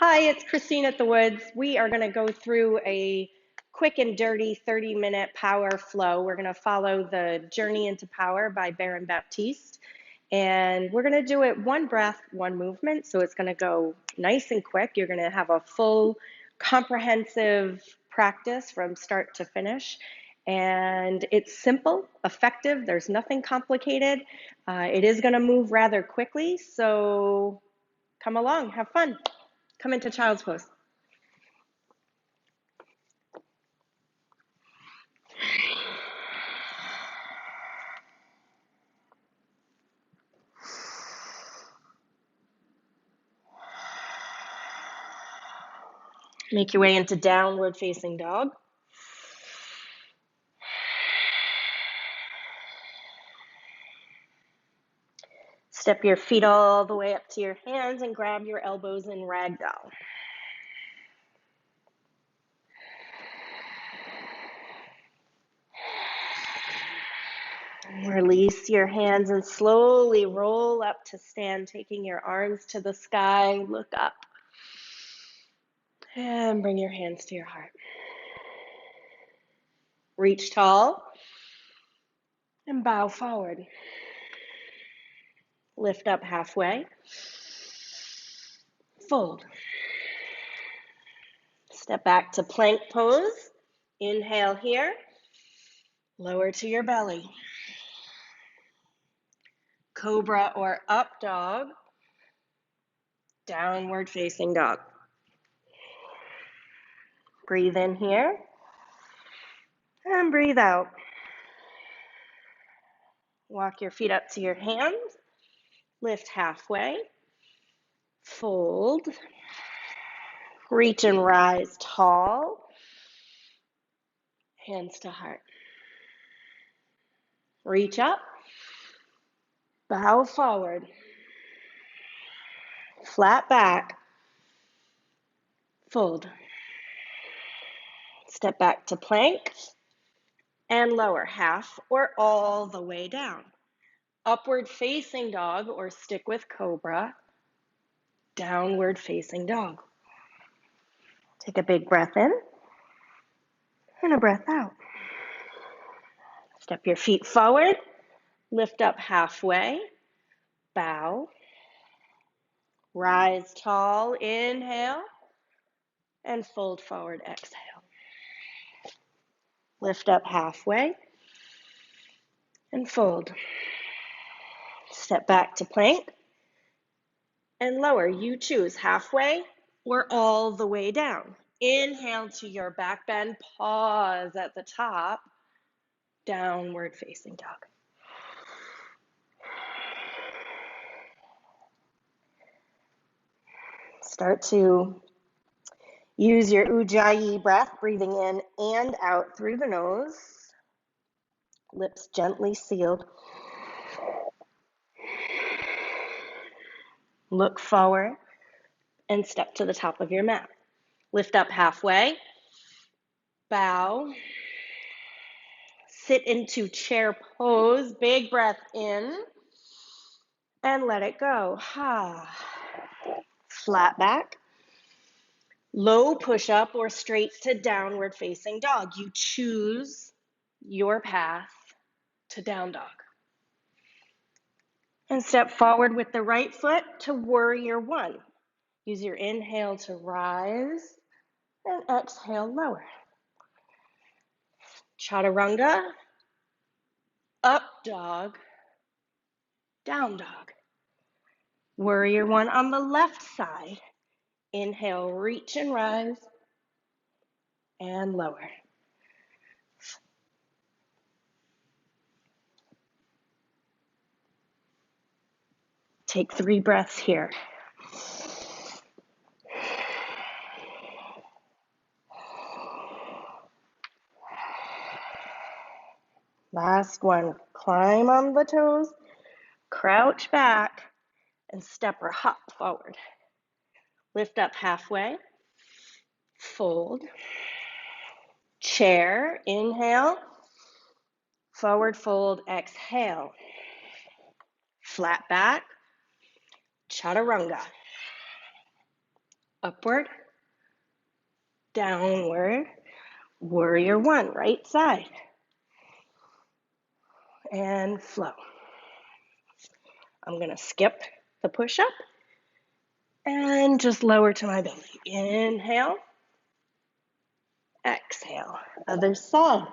Hi, it's Christine at the Woods. We are going to go through a quick and dirty 30-minute power flow. We're going to follow the Journey into Power by Baptiste. And we're going to do it one breath, one movement. So it's going to go nice and quick. You're going to have a full, comprehensive practice from start to finish. And it's simple, effective. There's nothing complicated. It is going to move rather quickly. So come along, have fun. Come into child's pose. Make your way into downward facing dog. Step your feet all the way up to your hands and grab your elbows in ragdoll. Release your hands and slowly roll up to stand, taking your arms to the sky. Look up. And bring your hands to your heart. Reach tall and bow forward. Lift up halfway. Fold. Step back to plank pose. Inhale here. Lower to your belly. Cobra or up dog. Downward facing dog. Breathe in here. And breathe out. Walk your feet up to your hands. Lift halfway. Fold. Reach and rise tall. Hands to heart. Reach up. Bow forward. Flat back. Fold. Step back to plank. And lower half or all the way down. Upward facing dog or stick with cobra. Downward facing dog. Take a big breath in and a breath out. Step your feet forward, lift up halfway, bow, rise tall, inhale, and fold forward, exhale. Lift up halfway and fold. Step back to plank and lower. You choose halfway or all the way down. Inhale to your back bend, pause at the top, downward facing dog. Start to use your Ujjayi breath, breathing in and out through the nose, lips gently sealed. Look forward and step to the top of your mat. Lift up halfway, bow, sit into chair pose, big breath in, and let it go. Flat back, low push-up or straight to downward facing dog. You choose your path to down dog. And step forward with the right foot to warrior one. Use your inhale to rise and exhale, lower. Chaturanga, up dog, down dog. Warrior one on the left side. Inhale, reach and rise, and lower. Take 3 breaths here. Last one. Climb on the toes, crouch back, and step or hop forward. Lift up halfway, fold, chair, inhale, forward fold, exhale, flat back, chaturanga. upward, downward, warrior one, right side, and flow. I'm gonna skip the push-up and just lower to my belly. Inhale, exhale, other side.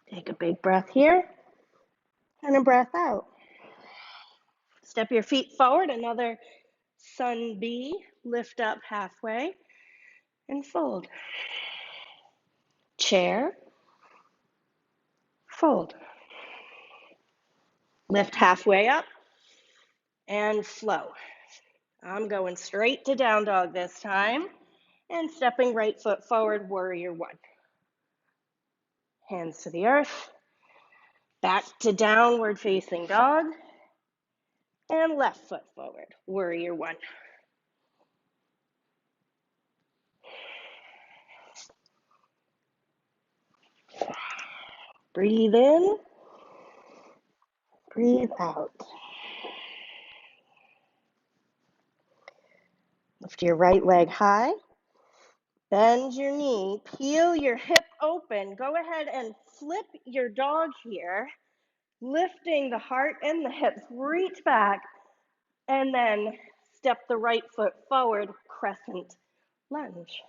Take a big breath here and a breath out. Step your feet forward, another sun B, lift up halfway and fold. Chair, fold. Lift halfway up and flow. I'm going straight to down dog this time and stepping right foot forward, warrior one. Hands to the earth, back to downward facing dog, and left foot forward, warrior one. Breathe in, breathe out. Lift your right leg high, bend your knee, peel your hip open. Go ahead and flip your dog here, lifting the heart and the hips. Reach back and then step the right foot forward, crescent lunge.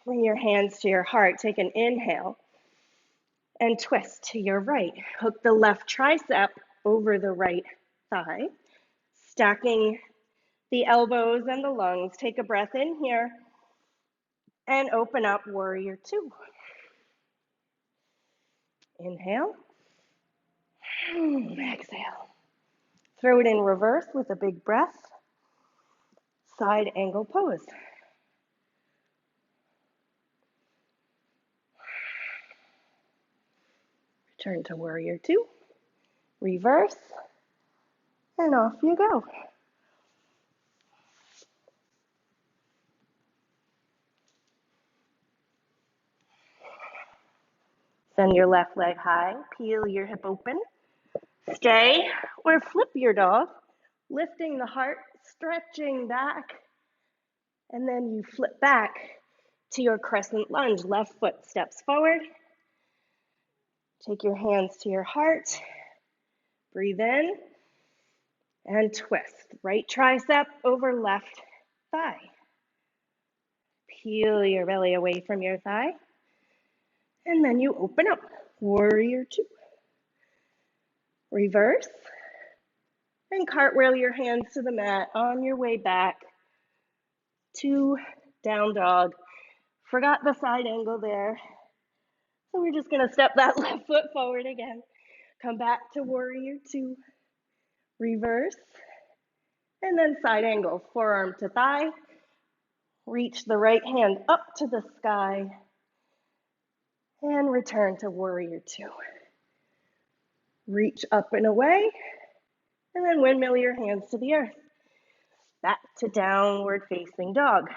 Bring your hands to your heart. Take an inhale and twist to your right. Hook the left tricep over the right thigh, stacking the elbows and the lungs. Take a breath in here and open up, warrior two. Inhale, exhale. Throw it in reverse with a big breath. Side angle pose. Return to warrior two. Reverse, and off you go. Send your left leg high, peel your hip open. Stay or flip your dog, lifting the heart, stretching back, and then you flip back to your crescent lunge. Left foot steps forward. Take your hands to your heart. Breathe in and twist. Right tricep over left thigh. Peel your belly away from your thigh. And then you open up. Warrior two. Reverse. And cartwheel your hands to the mat on your way back to down dog. Forgot the side angle there. So we're just gonna step that left foot forward again. Come back to warrior two. Reverse. And then side angle, forearm to thigh. Reach the right hand up to the sky. And return to warrior two. Reach up and away. And then windmill your hands to the earth. Back to downward facing dog.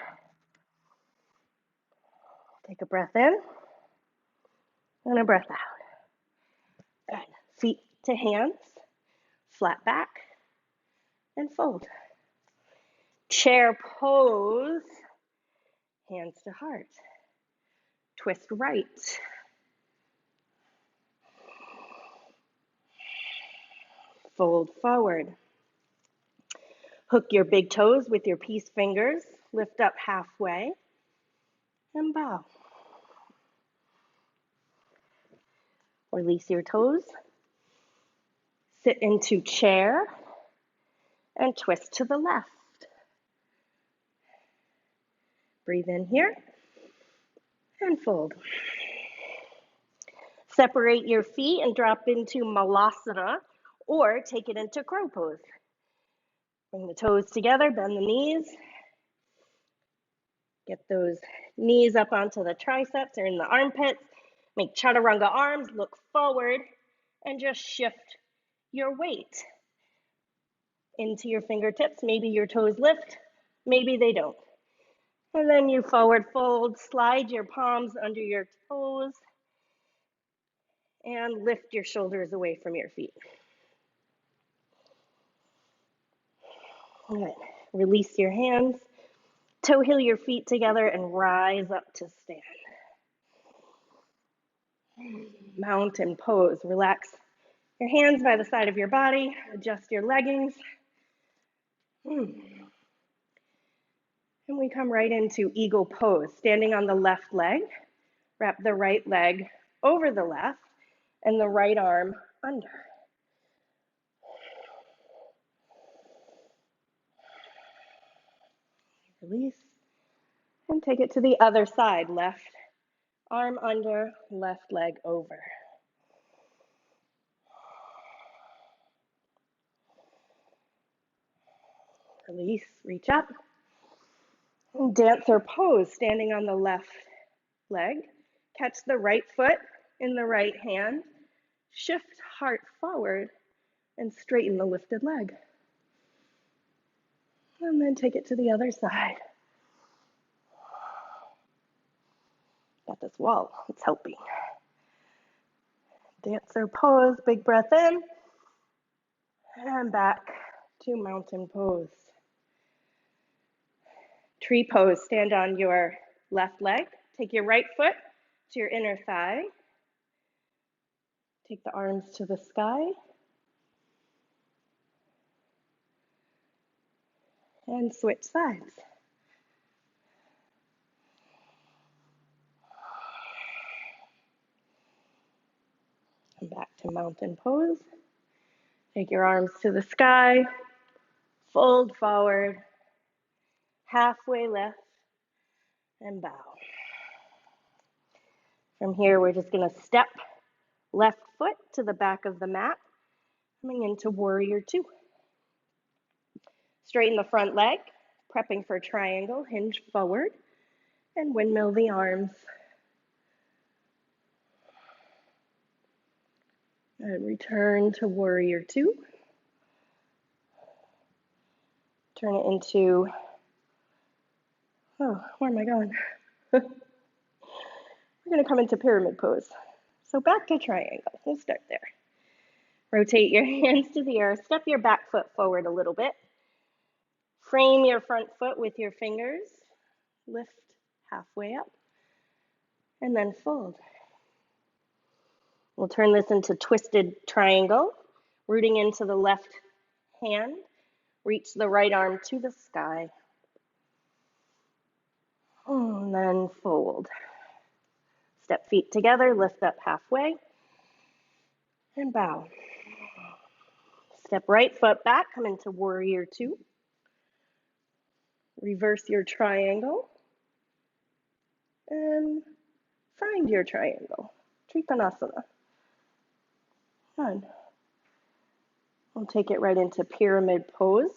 Take a breath in and a breath out. Good. Feet to hands, flat back, and fold. Chair pose, hands to heart. Twist right. Fold forward. Hook your big toes with your peace fingers. Lift up halfway and bow. Release your toes. Sit into chair and twist to the left. Breathe in here and fold. Separate your feet and drop into malasana or take it into crow pose. Bring the toes together, bend the knees. Get those knees up onto the triceps or in the armpits. Make chaturanga arms, look forward, and just shift your weight into your fingertips. Maybe your toes lift, maybe they don't. And then you forward fold, slide your palms under your toes, and lift your shoulders away from your feet. Good. Release your hands, toe heel your feet together, and rise up to stand. Mountain pose. Relax your hands by the side of your body, adjust your leggings. And we come right into eagle pose, standing on the left leg. Wrap the right leg over the left and the right arm under. Release and take it to the other side. Left arm under, left leg over. Release, reach up. And dancer pose, standing on the left leg. Catch the right foot in the right hand. Shift heart forward and straighten the lifted leg. And then take it to the other side. Got this wall, it's helping. Dancer pose, big breath in. And back to mountain pose. Tree pose, stand on your left leg. Take your right foot to your inner thigh. Take the arms to the sky. And switch sides. Come back to mountain pose. Take your arms to the sky. Fold forward. Halfway lift. And bow. From here, we're just going to step left foot to the back of the mat. Coming into warrior two. Straighten the front leg. Prepping for triangle. Hinge forward. And windmill the arms. And return to warrior two. Turn it into, where am I going? We're going to come into pyramid pose. So back to triangle. We'll start there. Rotate your hands to the earth. Step your back foot forward a little bit. Frame your front foot with your fingers. Lift halfway up. And then fold. We'll turn this into twisted triangle. Rooting into the left hand. Reach the right arm to the sky. And then fold. Step feet together, lift up halfway. And bow. Step right foot back, come into warrior two. Reverse your triangle. And find your triangle. Trikonasana. Good. We'll take it right into pyramid pose.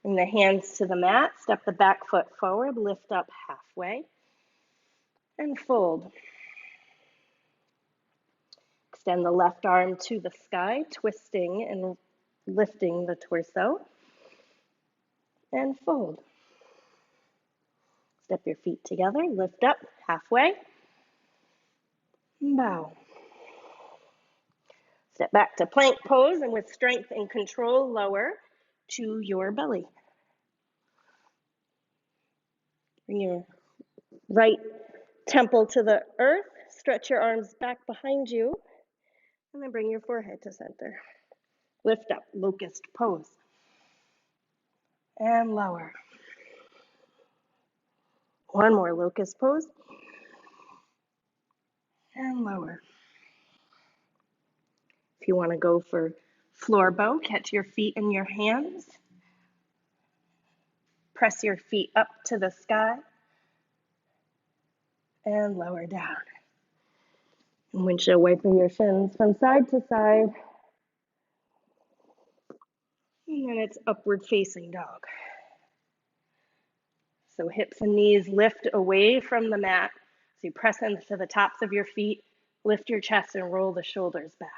Bring the hands to the mat. Step the back foot forward. Lift up halfway. And fold. Extend the left arm to the sky, twisting and lifting the torso. And fold. Step your feet together. Lift up halfway. And bow. Step back to plank pose, and with strength and control, lower to your belly. Bring your right temple to the earth. Stretch your arms back behind you, and then bring your forehead to center. Lift up, locust pose. And lower. One more locust pose. And lower. If you want to go for floor bow, catch your feet in your hands. Press your feet up to the sky. And lower down. And windshield wiper your shins from side to side. And then it's upward facing dog. So hips and knees lift away from the mat. So you press into the tops of your feet, lift your chest and roll the shoulders back.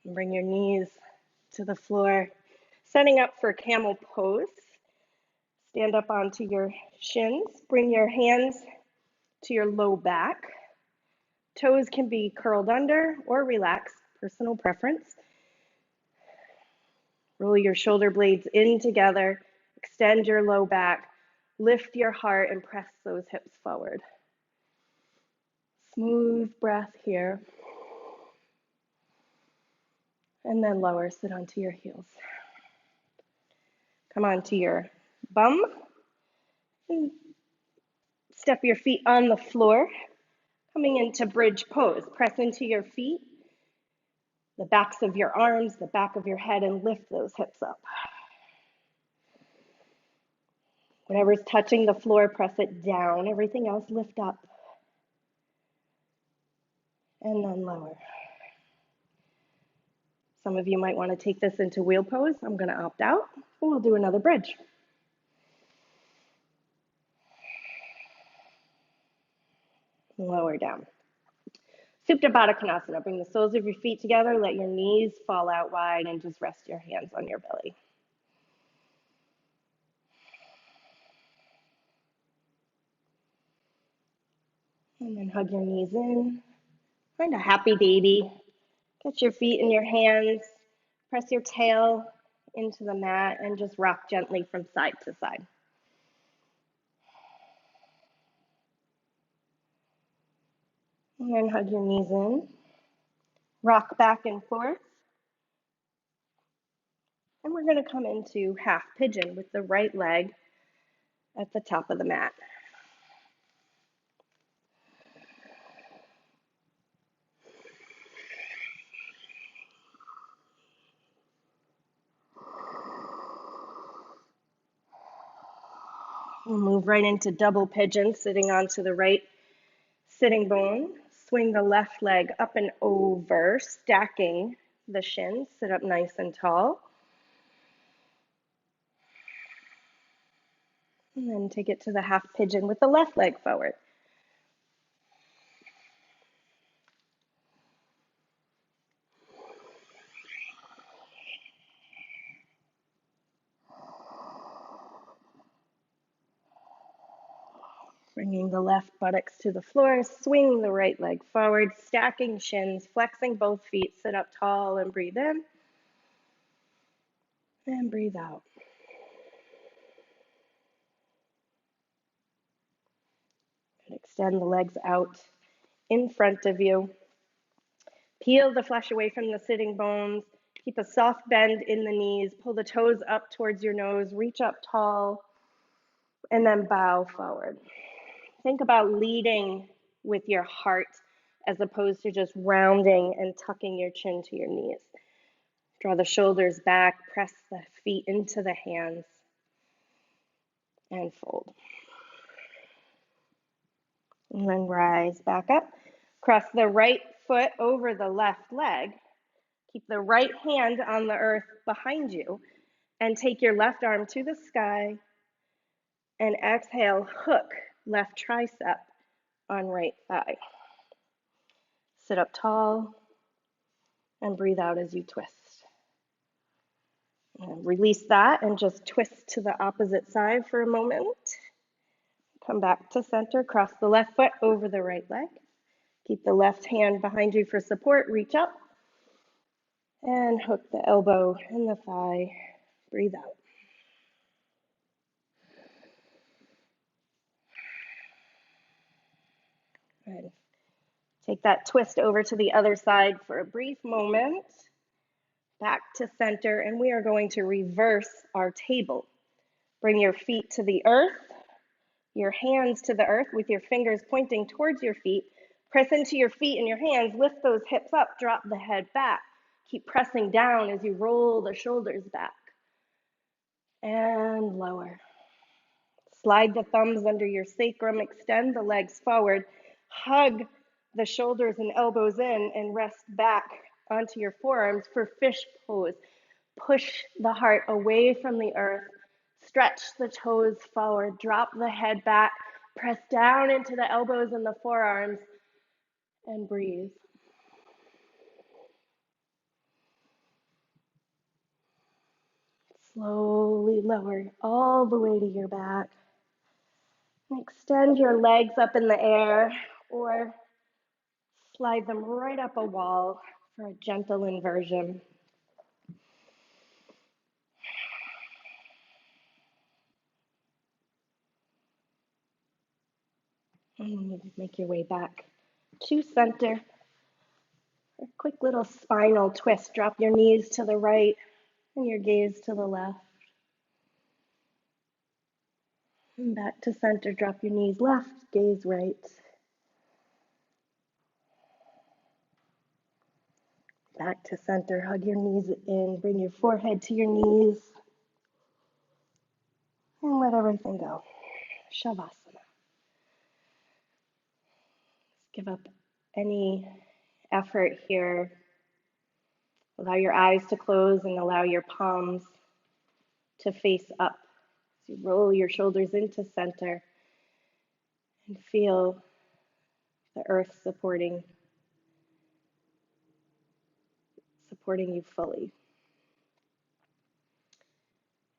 And bring your knees to the floor. Setting up for camel pose. Stand up onto your shins. Bring your hands to your low back. Toes can be curled under or relaxed, personal preference. Roll your shoulder blades in together. Extend your low back. Lift your heart and press those hips forward. Smooth breath here. And then lower, sit onto your heels. Come onto your bum. And step your feet on the floor. Coming into bridge pose. Press into your feet, the backs of your arms, the back of your head, and lift those hips up. Whatever's touching the floor, press it down. Everything else, lift up. And then lower. Some of you might want to take this into wheel pose. I'm going to opt out. We'll do another bridge. Lower down. Supta Baddha Konasana. Bring the soles of your feet together. Let your knees fall out wide and just rest your hands on your belly. And then hug your knees in. Find a happy baby. Get your feet in your hands. Press your tail into the mat and just rock gently from side to side. And then hug your knees in. Rock back and forth. And we're going to come into half pigeon with the right leg at the top of the mat. We'll move right into double pigeon, sitting onto the right sitting bone. Swing the left leg up and over, stacking the shins. Sit up nice and tall. And then take it to the half pigeon with the left leg forward. Bringing the left buttocks to the floor, swing the right leg forward, stacking shins, flexing both feet, sit up tall and breathe in. And breathe out. And extend the legs out in front of you. Peel the flesh away from the sitting bones. Keep a soft bend in the knees. Pull the toes up towards your nose. Reach up tall. And then bow forward. Think about leading with your heart as opposed to just rounding and tucking your chin to your knees. Draw the shoulders back. Press the feet into the hands. And fold. And then rise back up. Cross the right foot over the left leg. Keep the right hand on the earth behind you. And take your left arm to the sky. And exhale, hook left tricep on right thigh. Sit up tall. And breathe out as you twist. And release that and just twist to the opposite side for a moment. Come back to center. Cross the left foot over the right leg. Keep the left hand behind you for support. Reach up. And hook the elbow and the thigh. Breathe out. And take that twist over to the other side for a brief moment. Back to center, and we are going to reverse our table. Bring your feet to the earth, your hands to the earth with your fingers pointing towards your feet. Press into your feet and your hands, lift those hips up, drop the head back. Keep pressing down as you roll the shoulders back. And lower. Slide the thumbs under your sacrum, extend the legs forward, hug the shoulders and elbows in, and rest back onto your forearms for fish pose. Push the heart away from the earth, stretch the toes forward, drop the head back, press down into the elbows and the forearms, and breathe. Slowly lower all the way to your back. And extend your legs up in the air or slide them right up a wall for a gentle inversion. And you make your way back to center. A quick little spinal twist. Drop your knees to the right and your gaze to the left. And back to center. Drop your knees left, gaze right. Back to center. Hug your knees in. Bring your forehead to your knees. And let everything go. Shavasana. Give up any effort here. Allow your eyes to close and allow your palms to face up. As you roll your shoulders into center and feel the earth supporting you fully.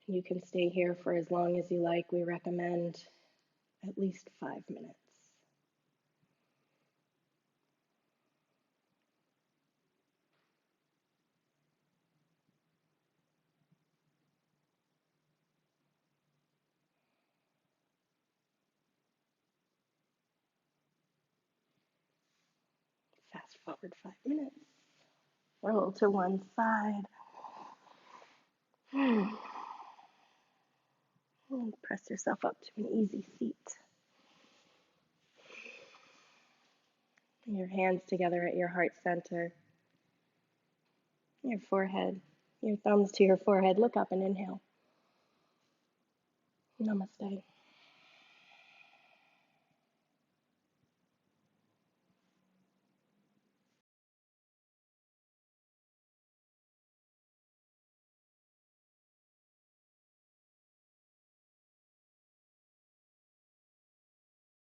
You can stay here for as long as you like. We recommend at least 5 minutes. Fast forward 5 minutes. Roll to one side. And press yourself up to an easy seat. Your hands together at your heart center. Your forehead. Your thumbs to your forehead. Look up and inhale. Namaste.